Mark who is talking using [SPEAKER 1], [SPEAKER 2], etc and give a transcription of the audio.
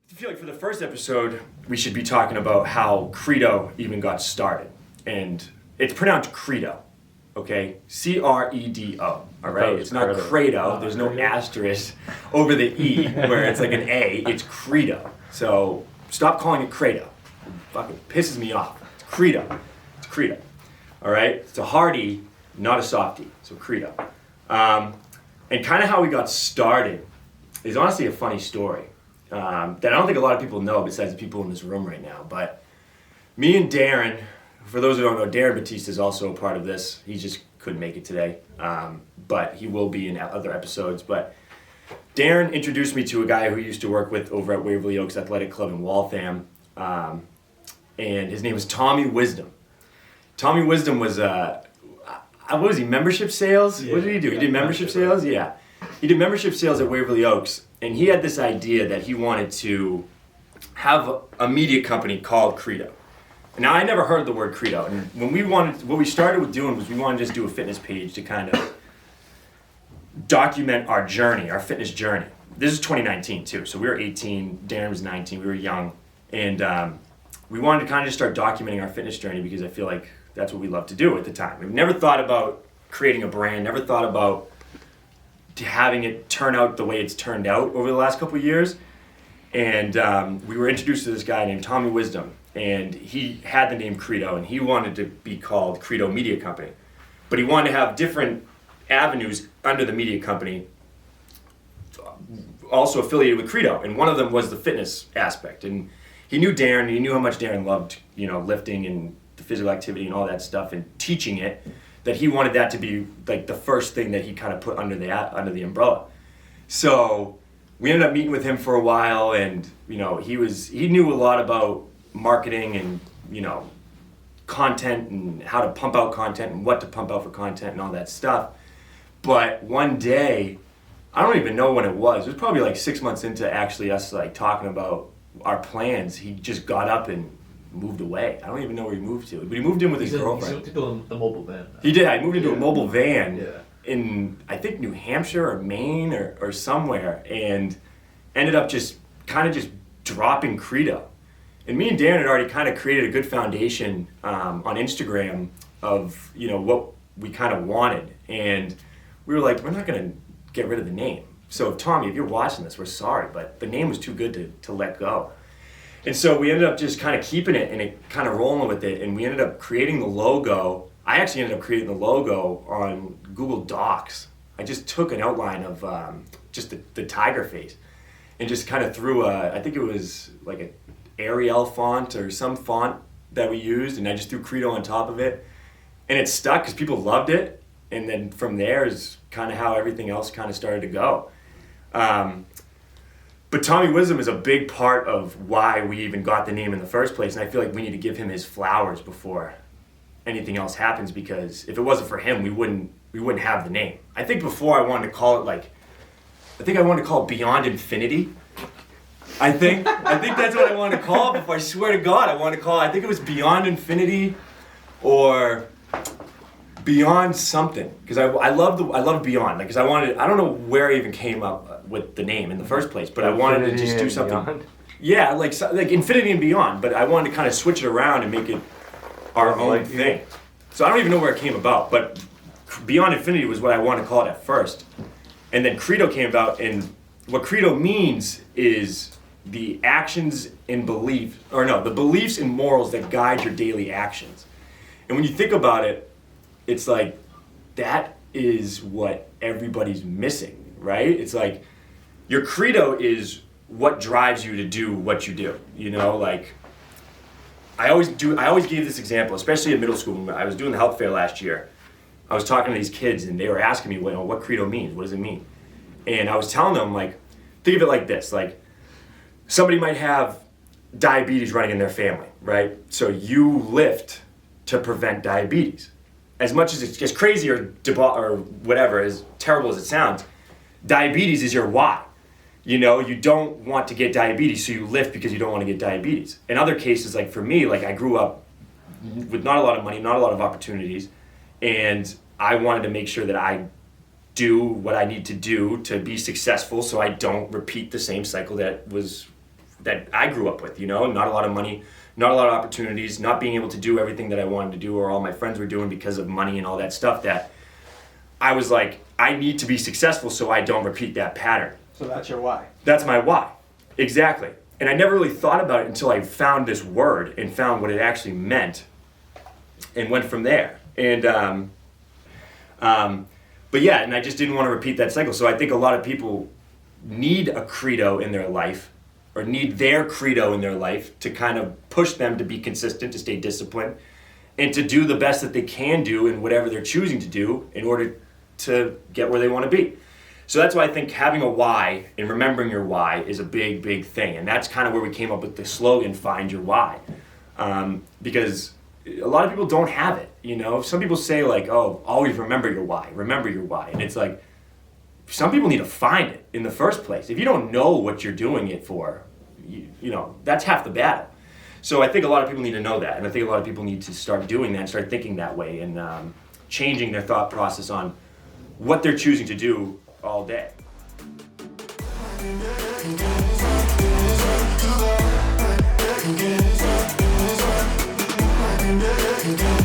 [SPEAKER 1] I feel like for the first episode, we should be talking about how Credo even got started. And it's pronounced Credo, okay? C-R-E-D-O, all right? It's not Credo. There's no asterisk over the E where it's like an A. It's Credo. So stop calling it Credo. It fucking pisses me off. It's Credo. It's Credo, all right? It's a hardie, not a softie, so Credo. And kind of how we got started is honestly a funny story. That I don't think a lot of people know besides the people in this room right now. But me and Darren, for those who don't know, Darren Batista is also a part of this. He just couldn't make it today, but he will be in other episodes. But Darren introduced me to a guy who he used to work with over at Waverly Oaks Athletic Club in Waltham, and his name was Tommy Wisdom. Tommy Wisdom was, what was he, membership sales? Yeah, what did he do? He did membership sales? Yeah. He did membership sales at Waverly Oaks. And he had this idea that he wanted to have a media company called Credo. Now, I never heard the word Credo. And what we started with doing was we wanted to just do a fitness page to kind of document our journey, our fitness journey. This is 2019 too. So we were 18, Darren was 19, we were young. And we wanted to kind of just start documenting our fitness journey because I feel like that's what we loved to do at the time. We've never thought about creating a brand, never thought about having it turn out the way it's turned out over the last couple of years. And we were introduced to this guy named Tommy Wisdom, and he had the name Credo, and he wanted to be called Credo Media Company. But he wanted to have different avenues under the media company also affiliated with Credo, and one of them was the fitness aspect. And he knew Darren, he knew how much Darren loved, lifting and the physical activity and all that stuff and teaching it, that he wanted that to be like the first thing that he kind of put under the umbrella. So we ended up meeting with him for a while, and he knew a lot about marketing and content and how to pump out content and what to pump out for content and all that stuff. But one day, I don't even know when it was probably like 6 months into actually us like talking about our plans, he just got up and moved away. I don't even know where he moved to, but he moved in with his girlfriend.
[SPEAKER 2] He moved into a mobile van.
[SPEAKER 1] He did. I moved into a mobile van in, I think, New Hampshire or Maine or somewhere, and ended up just dropping Credo. And me and Darren had already kind of created a good foundation on Instagram of what we kind of wanted, and we were like, we're not going to get rid of the name. So Tommy, if you're watching this, we're sorry, but the name was too good to let go. And so we ended up just kind of keeping it and it kind of rolling with it. And we ended up creating the logo. I actually ended up creating the logo on Google Docs. I just took an outline of just the tiger face and just kind of threw I think it was like an Arial font or some font that we used. And I just threw Credo on top of it. And it stuck because people loved it. And then from there is kind of how everything else kind of started to go. But Tommy Wisdom is a big part of why we even got the name in the first place, and I feel like we need to give him his flowers before anything else happens, because if it wasn't for him, we wouldn't have the name. I think before I wanted to call it Beyond Infinity. I think that's what I wanted to call it before. I swear to God, I think it was Beyond Infinity or Beyond something, because I love Beyond, because I don't know where I even came up with the name in the first place, but I wanted to just do something. Beyond. Yeah, like Infinity and Beyond, but I wanted to kind of switch it around and make it our own thing. So I don't even know where it came about, but Beyond Infinity was what I wanted to call it at first. And then Credo came about, and what Credo means is the actions and the beliefs and morals that guide your daily actions. And when you think about it, it's like, that is what everybody's missing, right? It's like, your credo is what drives you to do what you do, like, I always gave this example, especially in middle school. When I was doing the health fair last year, I was talking to these kids and they were asking me, what credo means, what does it mean? And I was telling them, like, think of it like this, like, somebody might have diabetes running in their family, right? So you lift to prevent diabetes. As much as it's just crazy or whatever, as terrible as it sounds, diabetes is your why. You don't want to get diabetes, so you lift because you don't want to get diabetes. In other cases, like for me, like I grew up with not a lot of money, not a lot of opportunities, and I wanted to make sure that I do what I need to do to be successful so I don't repeat the same cycle that that I grew up with, not a lot of money, not a lot of opportunities, not being able to do everything that I wanted to do or all my friends were doing because of money and all that stuff, that I was like, I need to be successful so I don't repeat that pattern.
[SPEAKER 2] So that's your why.
[SPEAKER 1] That's my why. Exactly. And I never really thought about it until I found this word and found what it actually meant and went from there. And, but yeah, and I just didn't want to repeat that cycle. So I think a lot of people need a credo in their life, or need their credo in their life to kind of push them to be consistent, to stay disciplined, and to do the best that they can do in whatever they're choosing to do in order to get where they want to be. So that's why I think having a why and remembering your why is a big, big thing. And that's kind of where we came up with the slogan, Find Your Why. Because a lot of people don't have it, Some people say like, oh, always remember your why. And it's like, some people need to find it in the first place. If you don't know what you're doing it for, that's half the battle. So I think a lot of people need to know that. And I think a lot of people need to start doing that and start thinking that way and changing their thought process on what they're choosing to do all day.
[SPEAKER 3] Again.